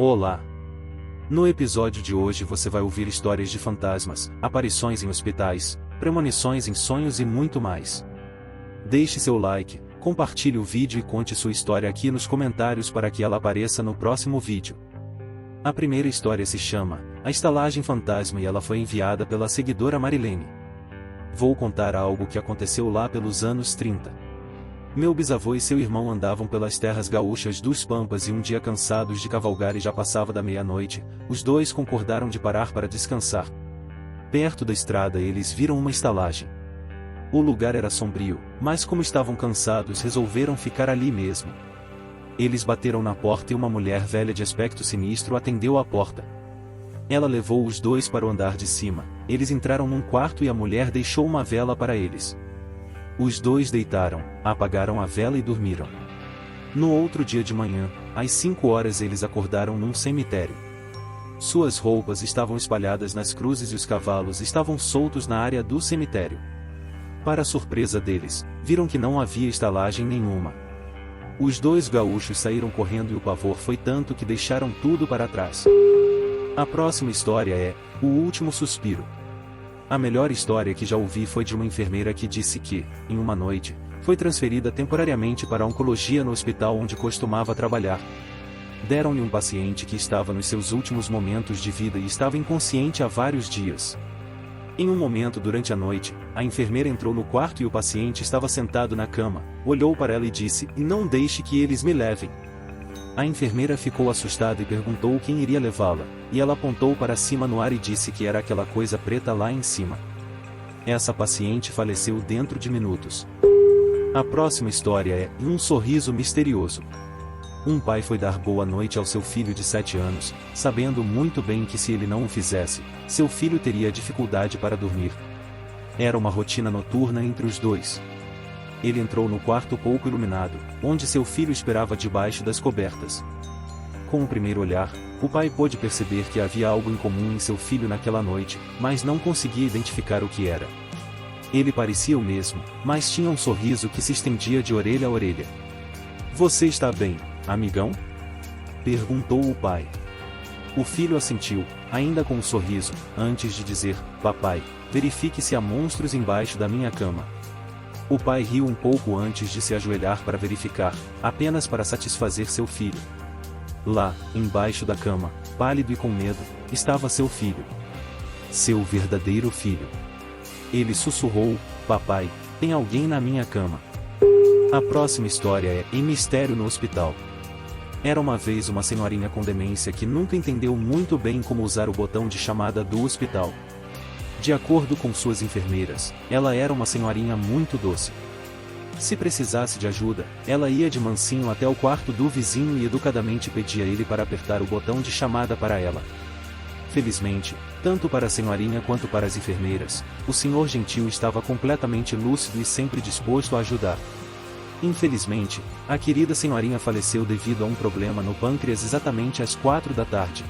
Olá! No episódio de hoje você vai ouvir histórias de fantasmas, aparições em hospitais, premonições em sonhos e muito mais. Deixe seu like, compartilhe o vídeo e conte sua história aqui nos comentários para que ela apareça no próximo vídeo. A primeira história se chama A Estalagem Fantasma e ela foi enviada pela seguidora Marilene. Vou contar algo que aconteceu lá pelos anos 30. Meu bisavô e seu irmão andavam pelas terras gaúchas dos Pampas e um dia cansados de cavalgar e já passava da meia-noite, os dois concordaram de parar para descansar. Perto da estrada eles viram uma estalagem. O lugar era sombrio, mas como estavam cansados resolveram ficar ali mesmo. Eles bateram na porta e uma mulher velha de aspecto sinistro atendeu à porta. Ela levou os dois para o andar de cima, eles entraram num quarto e a mulher deixou uma vela para eles. Os dois deitaram, apagaram a vela e dormiram. No outro dia de manhã, às 5 horas eles acordaram num cemitério. Suas roupas estavam espalhadas nas cruzes e os cavalos estavam soltos na área do cemitério. Para surpresa deles, viram que não havia estalagem nenhuma. Os dois gaúchos saíram correndo e o pavor foi tanto que deixaram tudo para trás. A próxima história é O Último Suspiro. A melhor história que já ouvi foi de uma enfermeira que disse que, em uma noite, foi transferida temporariamente para a oncologia no hospital onde costumava trabalhar. Deram-lhe um paciente que estava nos seus últimos momentos de vida e estava inconsciente há vários dias. Em um momento durante a noite, a enfermeira entrou no quarto e o paciente estava sentado na cama, olhou para ela e disse: "Não deixe que eles me levem." A enfermeira ficou assustada e perguntou quem iria levá-la, e ela apontou para cima no ar e disse que era aquela coisa preta lá em cima. Essa paciente faleceu dentro de minutos. A próxima história é Um Sorriso Misterioso. Um pai foi dar boa noite ao seu filho de 7 anos, sabendo muito bem que se ele não o fizesse, seu filho teria dificuldade para dormir. Era uma rotina noturna entre os dois. Ele entrou no quarto pouco iluminado, onde seu filho esperava debaixo das cobertas. Com o primeiro olhar, o pai pôde perceber que havia algo em comum em seu filho naquela noite, mas não conseguia identificar o que era. Ele parecia o mesmo, mas tinha um sorriso que se estendia de orelha a orelha. "Você está bem, amigão?" perguntou o pai. O filho assentiu, ainda com um sorriso, antes de dizer: "Papai, verifique se há monstros embaixo da minha cama." O pai riu um pouco antes de se ajoelhar para verificar, apenas para satisfazer seu filho. Lá, embaixo da cama, pálido e com medo, estava seu filho. Seu verdadeiro filho. Ele sussurrou: "Papai, tem alguém na minha cama." A próxima história é Em Mistério no Hospital. Era uma vez uma senhorinha com demência que nunca entendeu muito bem como usar o botão de chamada do hospital. De acordo com suas enfermeiras, ela era uma senhorinha muito doce. Se precisasse de ajuda, ela ia de mansinho até o quarto do vizinho e educadamente pedia a ele para apertar o botão de chamada para ela. Felizmente, tanto para a senhorinha quanto para as enfermeiras, o senhor gentil estava completamente lúcido e sempre disposto a ajudar. Infelizmente, a querida senhorinha faleceu devido a um problema no pâncreas exatamente às 4 da tarde.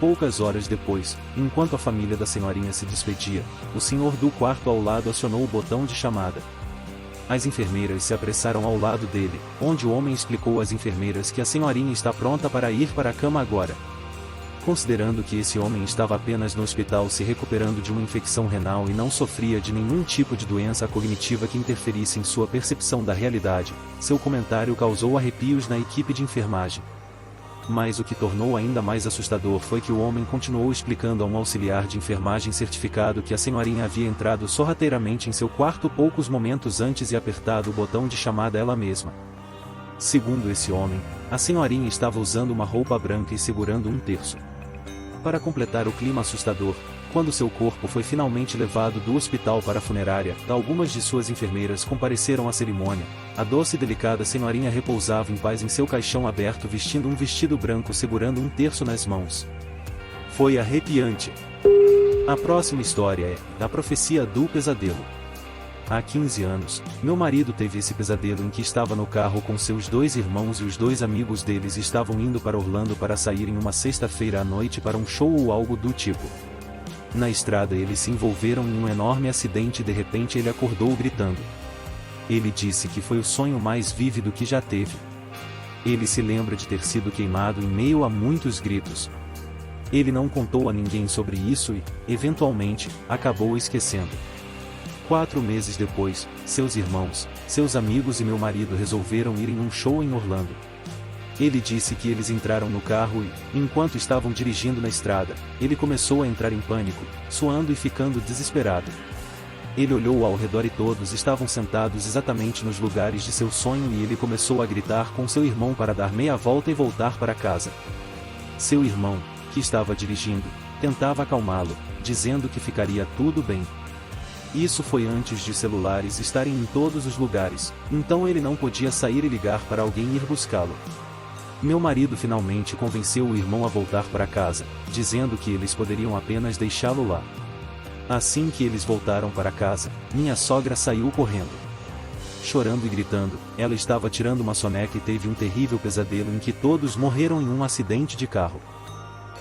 Poucas horas depois, enquanto a família da senhorinha se despedia, o senhor do quarto ao lado acionou o botão de chamada. As enfermeiras se apressaram ao lado dele, onde o homem explicou às enfermeiras que a senhorinha está pronta para ir para a cama agora. Considerando que esse homem estava apenas no hospital se recuperando de uma infecção renal e não sofria de nenhum tipo de doença cognitiva que interferisse em sua percepção da realidade, seu comentário causou arrepios na equipe de enfermagem. Mas o que tornou ainda mais assustador foi que o homem continuou explicando a um auxiliar de enfermagem certificado que a senhorinha havia entrado sorrateiramente em seu quarto poucos momentos antes e apertado o botão de chamada ela mesma. Segundo esse homem, a senhorinha estava usando uma roupa branca e segurando um terço. Para completar o clima assustador, quando seu corpo foi finalmente levado do hospital para a funerária, algumas de suas enfermeiras compareceram à cerimônia. A doce e delicada senhorinha repousava em paz em seu caixão aberto vestindo um vestido branco segurando um terço nas mãos. Foi arrepiante. A próxima história é A Profecia do Pesadelo. Há 15 anos, meu marido teve esse pesadelo em que estava no carro com seus 2 irmãos e os 2 amigos deles estavam indo para Orlando para sair em uma sexta-feira à noite para um show ou algo do tipo. Na estrada eles se envolveram em um enorme acidente e de repente ele acordou gritando. Ele disse que foi o sonho mais vívido que já teve. Ele se lembra de ter sido queimado em meio a muitos gritos. Ele não contou a ninguém sobre isso e, eventualmente, acabou esquecendo. 4 meses depois, seus irmãos, seus amigos e meu marido resolveram ir em um show em Orlando. Ele disse que eles entraram no carro e, enquanto estavam dirigindo na estrada, ele começou a entrar em pânico, suando e ficando desesperado. Ele olhou ao redor e todos estavam sentados exatamente nos lugares de seu sonho e ele começou a gritar com seu irmão para dar meia volta e voltar para casa. Seu irmão, que estava dirigindo, tentava acalmá-lo, dizendo que ficaria tudo bem. Isso foi antes de celulares estarem em todos os lugares, então ele não podia sair e ligar para alguém ir buscá-lo. Meu marido finalmente convenceu o irmão a voltar para casa, dizendo que eles poderiam apenas deixá-lo lá. Assim que eles voltaram para casa, minha sogra saiu correndo. Chorando e gritando, ela estava tirando uma soneca e teve um terrível pesadelo em que todos morreram em um acidente de carro.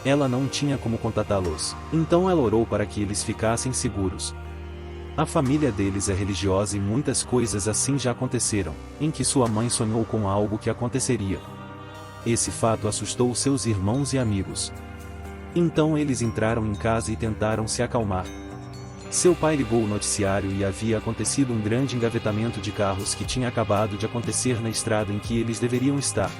Ela não tinha como contatá-los, então ela orou para que eles ficassem seguros. A família deles é religiosa e muitas coisas assim já aconteceram, em que sua mãe sonhou com algo que aconteceria. Esse fato assustou seus irmãos e amigos. Então eles entraram em casa e tentaram se acalmar. Seu pai ligou o noticiário e havia acontecido um grande engavetamento de carros que tinha acabado de acontecer na estrada em que eles deveriam estar.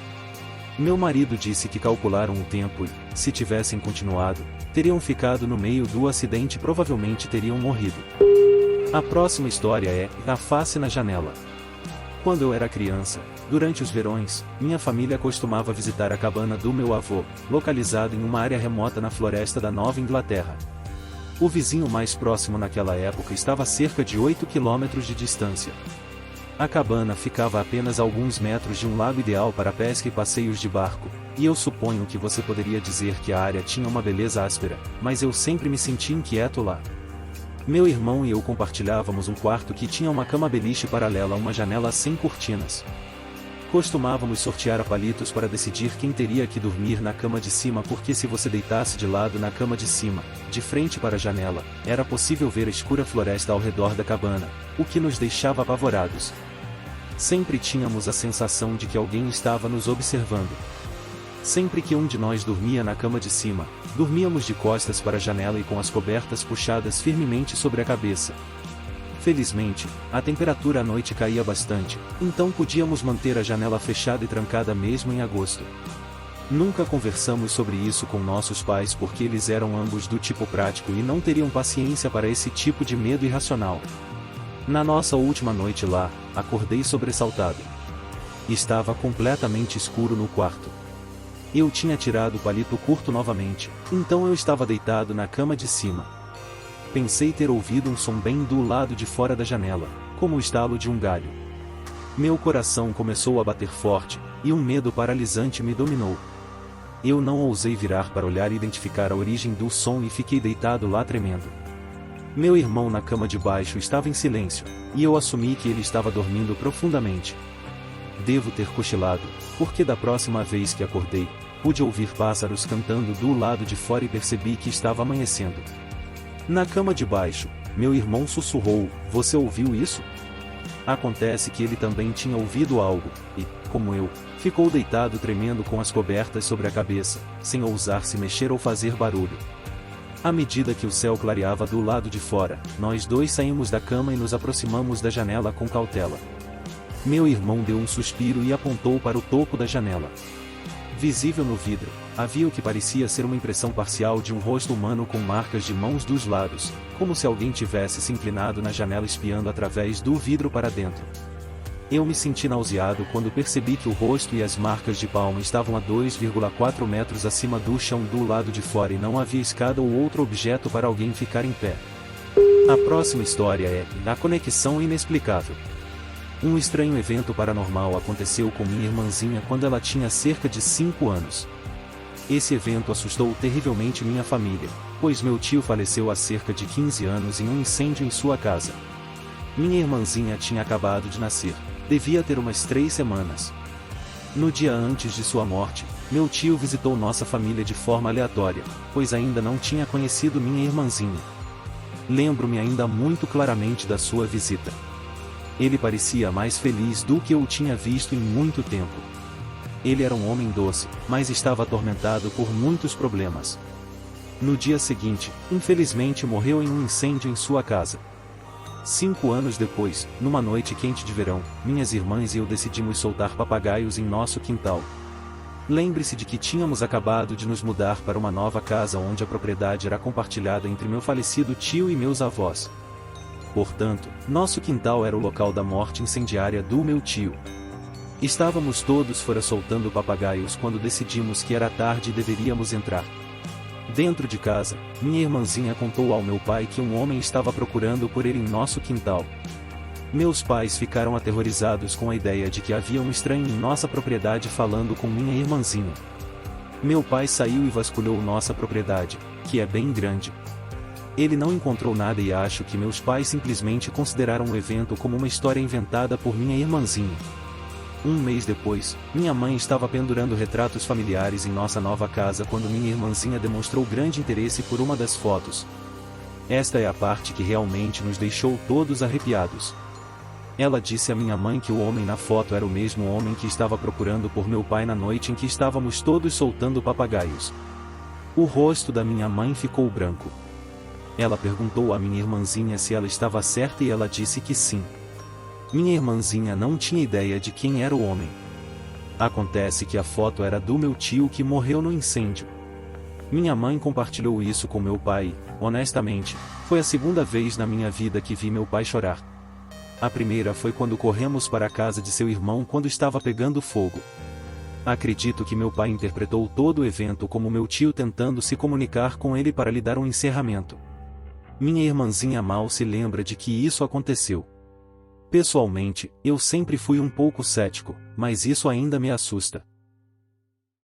Meu marido disse que calcularam o tempo e, se tivessem continuado, teriam ficado no meio do acidente e provavelmente teriam morrido. A próxima história é A Face na Janela. Quando eu era criança, durante os verões, minha família costumava visitar a cabana do meu avô, localizada em uma área remota na floresta da Nova Inglaterra. O vizinho mais próximo naquela época estava a cerca de 8 quilômetros de distância. A cabana ficava a apenas alguns metros de um lago ideal para pesca e passeios de barco, e eu suponho que você poderia dizer que a área tinha uma beleza áspera, mas eu sempre me senti inquieto lá. Meu irmão e eu compartilhávamos um quarto que tinha uma cama beliche paralela a uma janela sem cortinas. Costumávamos sortear a palitos para decidir quem teria que dormir na cama de cima porque se você deitasse de lado na cama de cima, de frente para a janela, era possível ver a escura floresta ao redor da cabana, o que nos deixava apavorados. Sempre tínhamos a sensação de que alguém estava nos observando. Sempre que um de nós dormia na cama de cima, dormíamos de costas para a janela e com as cobertas puxadas firmemente sobre a cabeça. Felizmente, a temperatura à noite caía bastante, então podíamos manter a janela fechada e trancada mesmo em agosto. Nunca conversamos sobre isso com nossos pais porque eles eram ambos do tipo prático e não teriam paciência para esse tipo de medo irracional. Na nossa última noite lá, acordei sobressaltado. Estava completamente escuro no quarto. Eu tinha tirado o palito curto novamente, então eu estava deitado na cama de cima. Pensei ter ouvido um som bem do lado de fora da janela, como o estalo de um galho. Meu coração começou a bater forte, e um medo paralisante me dominou. Eu não ousei virar para olhar e identificar a origem do som e fiquei deitado lá tremendo. Meu irmão na cama de baixo estava em silêncio, e eu assumi que ele estava dormindo profundamente. Devo ter cochilado, porque da próxima vez que acordei, pude ouvir pássaros cantando do lado de fora e percebi que estava amanhecendo. Na cama de baixo, meu irmão sussurrou: "Você ouviu isso?" Acontece que ele também tinha ouvido algo, e, como eu, ficou deitado tremendo com as cobertas sobre a cabeça, sem ousar se mexer ou fazer barulho. À medida que o céu clareava do lado de fora, nós dois saímos da cama e nos aproximamos da janela com cautela. Meu irmão deu um suspiro e apontou para o topo da janela. Visível no vidro, havia o que parecia ser uma impressão parcial de um rosto humano com marcas de mãos dos lados, como se alguém tivesse se inclinado na janela espiando através do vidro para dentro. Eu me senti nauseado quando percebi que o rosto e as marcas de palma estavam a 2,4 metros acima do chão do lado de fora e não havia escada ou outro objeto para alguém ficar em pé. A próxima história é A Conexão Inexplicável. Um estranho evento paranormal aconteceu com minha irmãzinha quando ela tinha cerca de 5 anos. Esse evento assustou terrivelmente minha família, pois meu tio faleceu há cerca de 15 anos em um incêndio em sua casa. Minha irmãzinha tinha acabado de nascer, devia ter umas 3 semanas. No dia antes de sua morte, meu tio visitou nossa família de forma aleatória, pois ainda não tinha conhecido minha irmãzinha. Lembro-me ainda muito claramente da sua visita. Ele parecia mais feliz do que eu tinha visto em muito tempo. Ele era um homem doce, mas estava atormentado por muitos problemas. No dia seguinte, infelizmente morreu em um incêndio em sua casa. 5 anos depois, numa noite quente de verão, minhas irmãs e eu decidimos soltar papagaios em nosso quintal. Lembre-se de que tínhamos acabado de nos mudar para uma nova casa onde a propriedade era compartilhada entre meu falecido tio e meus avós. Portanto, nosso quintal era o local da morte incendiária do meu tio. Estávamos todos fora soltando papagaios quando decidimos que era tarde e deveríamos entrar. Dentro de casa, minha irmãzinha contou ao meu pai que um homem estava procurando por ele em nosso quintal. Meus pais ficaram aterrorizados com a ideia de que havia um estranho em nossa propriedade falando com minha irmãzinha. Meu pai saiu e vasculhou nossa propriedade, que é bem grande. Ele não encontrou nada e acho que meus pais simplesmente consideraram o evento como uma história inventada por minha irmãzinha. Um mês depois, minha mãe estava pendurando retratos familiares em nossa nova casa quando minha irmãzinha demonstrou grande interesse por uma das fotos. Esta é a parte que realmente nos deixou todos arrepiados. Ela disse à minha mãe que o homem na foto era o mesmo homem que estava procurando por meu pai na noite em que estávamos todos soltando papagaios. O rosto da minha mãe ficou branco. Ela perguntou à minha irmãzinha se ela estava certa e ela disse que sim. Minha irmãzinha não tinha ideia de quem era o homem. Acontece que a foto era do meu tio que morreu no incêndio. Minha mãe compartilhou isso com meu pai, honestamente, foi a segunda vez na minha vida que vi meu pai chorar. A primeira foi quando corremos para a casa de seu irmão quando estava pegando fogo. Acredito que meu pai interpretou todo o evento como meu tio tentando se comunicar com ele para lhe dar um encerramento. Minha irmãzinha mal se lembra de que isso aconteceu. Pessoalmente, eu sempre fui um pouco cético, mas isso ainda me assusta.